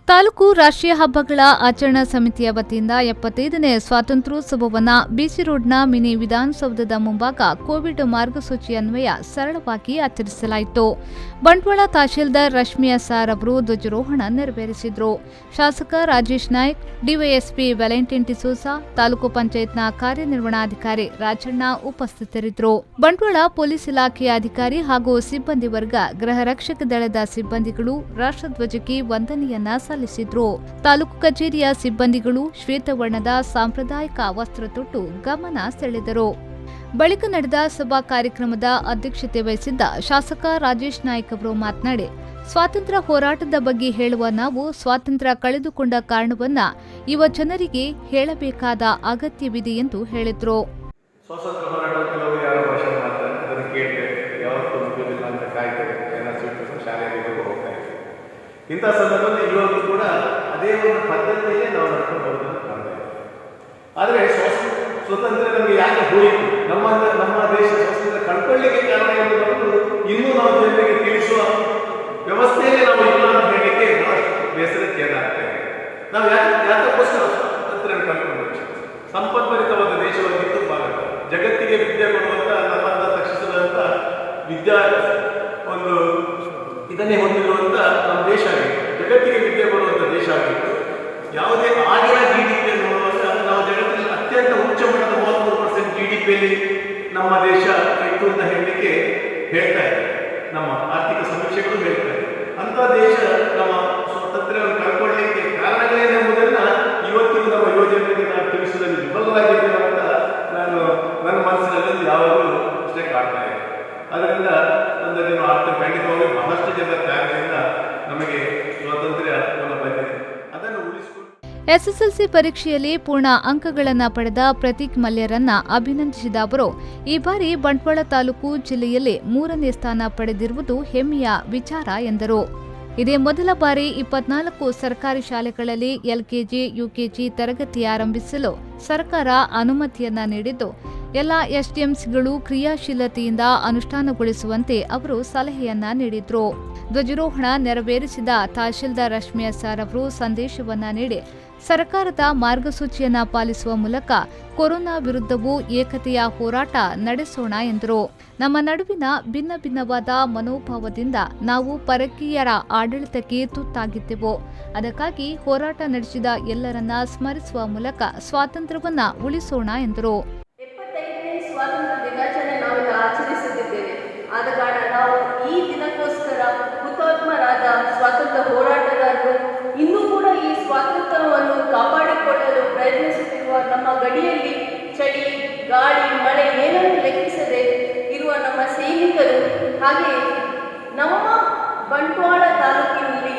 ತಾಲೂಕು ರಾಷ್ಟ್ರೀಯ ಹಬ್ಬಗಳ ಆಚರಣಾ ಸಮಿತಿಯ ವತಿಯಿಂದ 75ನೇ ಸ್ವಾತಂತ್ರ್ಯೋತ್ಸವವನ್ನು ಬಿಸಿ ರೋಡ್ನ ಮಿನಿ ವಿಧಾನಸೌಧದ ಮುಂಭಾಗ ಕೋವಿಡ್ ಮಾರ್ಗಸೂಚಿ ಅನ್ವಯ ಸರಳವಾಗಿ ಆಚರಿಸಲಾಯಿತು. ಬಂಟ್ವಾಳ ತಹಶೀಲ್ದಾರ್ ರಶ್ಮಿ ಸಾರ್ ಅವರು ಧ್ವಜಾರೋಹಣ ನೆರವೇರಿಸಿದರು. ಶಾಸಕ ರಾಜೇಶ್ ನಾಯ್ಕ್, ಡಿವೈಎಸ್ಪಿ ವ್ಯಾಲೆಂಟೈನ್ ಡಿಸೋಜಾ, ತಾಲೂಕು ಪಂಚಾಯತ್ನ ಕಾರ್ಯನಿರ್ವಹಣಾಧಿಕಾರಿ ರಾಜಣ್ಣ ಉಪಸ್ಥಿತರಿದ್ದರು. ಬಂಟ್ವಾಳ ಪೊಲೀಸ್ ಇಲಾಖೆಯ ಅಧಿಕಾರಿ ಹಾಗೂ ಸಿಬ್ಬಂದಿ ವರ್ಗ, ಗೃಹ ರಕ್ಷಕ ದಳದ ಸಿಬ್ಬಂದಿಗಳು ರಾಷ್ಟ್ರಧ್ವಜಕ್ಕೆ ವಂದನೆಯನ್ನ ಸಲ್ಲಿಸಿದ್ರು. ತಾಲೂಕು ಕಚೇರಿಯ ಸಿಬ್ಬಂದಿಗಳು ಶ್ವೇತವರ್ಣದ ಸಾಂಪ್ರದಾಯಿಕ ವಸ್ತ್ರ ತೊಟ್ಟು ಗಮನ ಸೆಳೆದರು. ಬಳಿಕ ನಡೆದ ಸಭಾ ಕಾರ್ಯಕ್ರಮದ ಅಧ್ಯಕ್ಷತೆ ವಹಿಸಿದ್ದ ಶಾಸಕ ರಾಜೇಶ್ ನಾಯ್ಕ್ ಅವರು ಮಾತನಾಡಿ, ಸ್ವಾತಂತ್ರ್ಯ ಹೋರಾಟದ ಬಗ್ಗೆ ಹೇಳುವ ನಾವು ಸ್ವಾತಂತ್ರ್ಯ ಕಳೆದುಕೊಂಡ ಕಾರಣವನ್ನ ಯುವ ಜನರಿಗೆ ಹೇಳಬೇಕಾದ ಅಗತ್ಯವಿದೆ ಎಂದು ಹೇಳಿದ್ರು. ಸ್ವಾತಂತ್ರ್ಯ ಹೋರಾಟ ಕೆಲವು ಯಾರು ಭಾಷಣ ಮಾಡ್ತಾರೆ, ಅದನ್ನು ಕೇಳ್ತೇವೆ, ಯಾವತ್ತೂ ಮುಗಿಯೋದಿಲ್ಲ ಅಂತ ಕಾಯ್ತೇವೆ, ಶಾಲೆಗೆ ಹೋಗ್ತಾ ಇದ್ದೇವೆ. ಇಂಥ ಸಂದರ್ಭದಲ್ಲಿ ಇವಾಗಲೂ ಕೂಡ ಅದೇ ಒಂದು ಪದ್ಧತಿಯಲ್ಲೇ ನಾವು ನಡ್ಕೊಂಡು ಬರೋದನ್ನು ಕಾಣ್ತಾ ಇದ್ದೇವೆ. ಆದರೆ ಸ್ವತಂತ್ರ ನಮಗೆ ಯಾಕೆ ಹೋಯಿತು, ನಮ್ಮ ದೇಶ ಸ್ವತಂತ್ರ ಕಳ್ಕೊಳ್ಳಿಕ್ಕೆ ಕಾರಣ ಎನ್ನುವುದು ಇನ್ನೂ ನಾವು ಜನರಿಗೆ ತಿಳಿಸುವ ವ್ಯವಸ್ಥೆಯಲ್ಲಿ ನಾವು ಇಲ್ಲ ಅಂತ ಹೇಳಲಿಕ್ಕೆ ಬಹಳಷ್ಟು ಬೇಸರಕ್ಕೆ ಏನಾಗ್ತೇವೆ. ನಾವು ಯಾತಕ್ಕೋಸ್ಕರ ಸ್ವಾತಂತ್ರ್ಯ ಕಳ್ಕೊಂಡು ಸಂಪದ್ಭರಿತವಾದ ದೇಶವಾಗಿದ್ದು ಭಾರತ, ಜಗತ್ತಿಗೆ ವಿದ್ಯೆ ಕೊಡುವಂತ ನಮ್ಮನ್ನ ರಕ್ಷಿಸುವಂತ ವಿದ್ಯಾ ಒಂದು ಇದನ್ನೇ ಹೊಂದಿರುವಂತ ನಮ್ಮ ದೇಶ ಆಗಿತ್ತು, ಜಗತ್ತಿಗೆ ವಿದ್ಯೆ ಕೊಡುವಂತ ದೇಶ ಆಗಿತ್ತು. ಯಾವುದೇ ಆಗಿನ GDP ನೋಡುವಾಗ ನಾವು ಜಗತ್ತಿನ ಅತ್ಯಂತ ಉಚ್ಚ ಮಟ್ಟದ 33% GDPಯಲ್ಲಿ ನಮ್ಮ ದೇಶ ಇತ್ತು ಅಂತ ಹೇಳಲಿಕ್ಕೆ ಹೇಳ್ತಾ ಇದೆ, ನಮ್ಮ ಆರ್ಥಿಕ ಸಮೀಕ್ಷೆಗಳು ಹೇಳ್ತಾ ಇದೆ. ಅಂತ ದೇಶ ನಮ್ಮ ಸ್ವಾತಂತ್ರ್ಯವನ್ನು ಕಳ್ಕೊಳ್ಳಲಿಕ್ಕೆ ಕಾರಣಗಳೇನೆಂಬುದನ್ನ ಇವತ್ತಿಗೂ ನಮ್ಮ ಯೋಜನೆಗೆ ನಾವು ತಿಳಿಸುವುದರಲ್ಲಿ ವಿಫಲರಾಗಿದ್ದೇವೆ ಅಂತ ನಾನು ನನ್ನ ಮನಸ್ಸಿನಲ್ಲಿ ಯಾವಾಗಲೂ ಅಷ್ಟೇ ಕಾಡ್ತಾ ಇದೆ. ಅದರಿಂದ ಒಂದನ್ನು ಖಂಡಿತವಾಗಿ ಬಹಳಷ್ಟು ಜನರ ತ್ಯಾಗದಿಂದ ನಮಗೆ ಸ್ವಾತಂತ್ರ್ಯವನ್ನು ಬಂದಿದೆ, ಅದನ್ನು ಉಳಿಸಿಕೊಂಡು. ಎಸ್ಎಸ್ಎಲ್ಸಿ ಪರೀಕ್ಷೆಯಲ್ಲಿ ಪೂರ್ಣ ಅಂಕಗಳನ್ನು ಪಡೆದ ಪ್ರತೀಕ್ ಮಲ್ಯರನ್ನ ಅಭಿನಂದಿಸಿದ ಅವರು, ಈ ಬಾರಿ ಬಂಟ್ವಾಳ ತಾಲೂಕು ಜಿಲ್ಲೆಯಲ್ಲಿ 3ನೇ ಸ್ಥಾನ ಪಡೆದಿರುವುದು ಹೆಮ್ಮೆಯ ವಿಚಾರ ಎಂದರು. ಇದೇ ಮೊದಲ ಬಾರಿ 24 ಸರ್ಕಾರಿ ಶಾಲೆಗಳಲ್ಲಿ LKG, UKG ತರಗತಿ ಆರಂಭಿಸಲು ಸರ್ಕಾರ ಅನುಮತಿಯನ್ನ ನೀಡಿದ್ದು, ಎಲ್ಲ SDMCಗಳು ಕ್ರಿಯಾಶೀಲತೆಯಿಂದ ಅನುಷ್ಠಾನಗೊಳಿಸುವಂತೆ ಅವರು ಸಲಹೆಯನ್ನ ನೀಡಿದ್ರು. ಧ್ವಜಾರೋಹಣ ನೆರವೇರಿಸಿದ ತಹಶೀಲ್ದಾರ್ ರಶ್ಮಿ ಸಾರ್ ಅವರು ಸಂದೇಶವನ್ನ ನೀಡಿ, ಸರ್ಕಾರದ ಮಾರ್ಗಸೂಚಿಯನ್ನ ಪಾಲಿಸುವ ಮೂಲಕ ಕೊರೋನಾ ವಿರುದ್ಧವೂ ಏಕತೆಯ ಹೋರಾಟ ನಡೆಸೋಣ ಎಂದರು. ನಮ್ಮ ನಡುವಿನ ಭಿನ್ನ ಭಿನ್ನವಾದ ಮನೋಭಾವದಿಂದ ನಾವು ಪರಕೀಯರ ಆಡಳಿತಕ್ಕೆ ತುತ್ತಾಗಿದ್ದೆವು. ಅದಕ್ಕಾಗಿ ಹೋರಾಟ ನಡೆಸಿದ ಎಲ್ಲರನ್ನ ಸ್ಮರಿಸುವ ಮೂಲಕ ಸ್ವಾತಂತ್ರ್ಯವನ್ನ ಉಳಿಸೋಣ ಎಂದರು. 75ನೇ ಸ್ವಾತಂತ್ರ್ಯ ದಿನಾಚರಣೆ ನಾವೆಲ್ಲ ಆಚರಿಸುತ್ತಿದ್ದೇವೆ. ಆದ ಕಾರಣ ನಾವು ಈ ದಿನಕ್ಕೋಸ್ಕರ ಹುತಾತ್ಮರಾದ ಸ್ವಾತಂತ್ರ್ಯ ಹೋರಾಟಗಾರರು ಇನ್ನೂ ಕೂಡ ಈ ಸ್ವಾತಂತ್ರ್ಯವನ್ನು ಕಾಪಾಡಿಕೊಳ್ಳಲು ಪ್ರಯತ್ನಿಸುತ್ತಿರುವ ನಮ್ಮ ಗಡಿಯಲ್ಲಿ ಚಳಿ, ಗಾಳಿ, ಮಳೆ ಏನನ್ನು ಲೆಕ್ಕಿಸದೆ ಇರುವ ನಮ್ಮ ಸೈನಿಕರು, ಹಾಗೆ ನಮ್ಮ ಬಂಟ್ವಾಳ ತಾಲೂಕಿನಲ್ಲಿ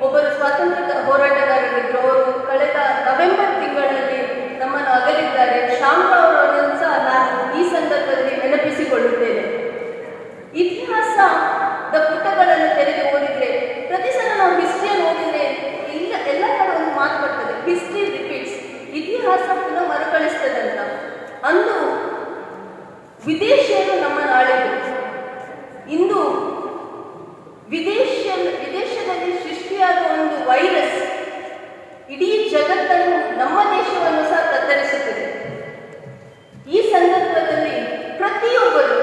ಒಬ್ಬರು ಸ್ವಾತಂತ್ರ್ಯ ಹೋರಾಟಗಾರರಿದ್ದರು. ಅವರು ಕಳೆದ ನವೆಂಬರ್ ತಿಂಗಳಲ್ಲಿ ನಮ್ಮನ್ನು ಅಗಲಿದ್ದಾರೆ. ಶಾಮರಾವ್ ಸಹ ನಾನು ಈ ಸಂದರ್ಭದಲ್ಲಿ ನೆನಪಿಸಿಕೊಳ್ಳುತ್ತೇನೆ. ಇತಿಹಾಸದ ಪುಟಗಳನ್ನು ತೆರೆದು ಓದಿದ್ರೆ, ಪ್ರತಿ ಸಲ ನಾವು ಹಿಸ್ಟ್ರಿಯನ್ನು ಓದಿದ್ರೆ ಎಲ್ಲ ಕಡೆ ಒಂದು ಮಾತು ಬರ್ತದೆ, ಹಿಸ್ಟ್ರಿ ರಿಪೀಟ್ಸ್, ಇತಿಹಾಸ ಪುನಃ ಮರುಕಳಿಸ್ತದಂತ. ಅಂದು ವಿದೇಶಿಯರು ನಮ್ಮನ್ನು ಆಳಿದರು. ಇಂದು ವಿದೇಶದಲ್ಲಿ ಸೃಷ್ಟಿಯಾದ ಒಂದು ವೈರಸ್ ಇಡೀ ಜಗತ್ತನ್ನು, ನಮ್ಮ ದೇಶವನ್ನು ಸಹ ತತ್ತರಿಸುತ್ತದೆ. ಈ ಸಂದರ್ಭದಲ್ಲಿ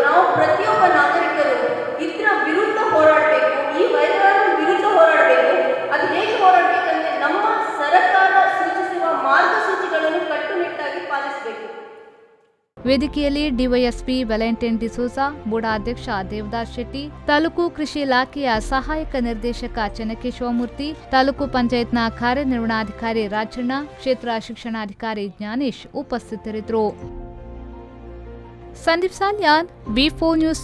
ನಾವು ಪ್ರತಿಯೊಬ್ಬ ನಾಗರಿಕರು ಇದರ ವಿರುದ್ಧ ಹೋರಾಡಬೇಕು, ಈ ವೈರಾಣು ವಿರುದ್ಧ ಹೋರಾಡಬೇಕು. ಅದು ಹೇಗೆ ಹೋರಾಡಬೇಕಂದ್ರೆ ನಮ್ಮ ಸರ್ಕಾರ ಸೂಚಿಸುವ ಮಾರ್ಗಸೂಚಿಗಳನ್ನು ಕಟ್ಟುನಿಟ್ಟಾಗಿ ಪಾಲಿಸಬೇಕು. ವೇದಿಕೆಯಲ್ಲಿ ಡಿವೈಎಸ್ಪಿ ವ್ಯಾಲೆಂಟೈನ್ ಡಿಸೋಜಾ, ಬೂಡಾ ಅಧ್ಯಕ್ಷ ದೇವದಾಸ್ ಶೆಟ್ಟಿ, ತಾಲೂಕು ಕೃಷಿ ಇಲಾಖೆಯ ಸಹಾಯಕ ನಿರ್ದೇಶಕ ಚೆನ್ನಕೇಶವಮೂರ್ತಿ, ತಾಲೂಕು ಪಂಚಾಯತ್ನ ಕಾರ್ಯನಿರ್ವಹಣಾಧಿಕಾರಿ ರಾಜಣ್ಣ, ಕ್ಷೇತ್ರ ಶಿಕ್ಷಣಾಧಿಕಾರಿ ಜ್ಞಾನೇಶ್ ಉಪಸ್ಥಿತರಿದ್ದರು. Sandeep Salian, V4 news.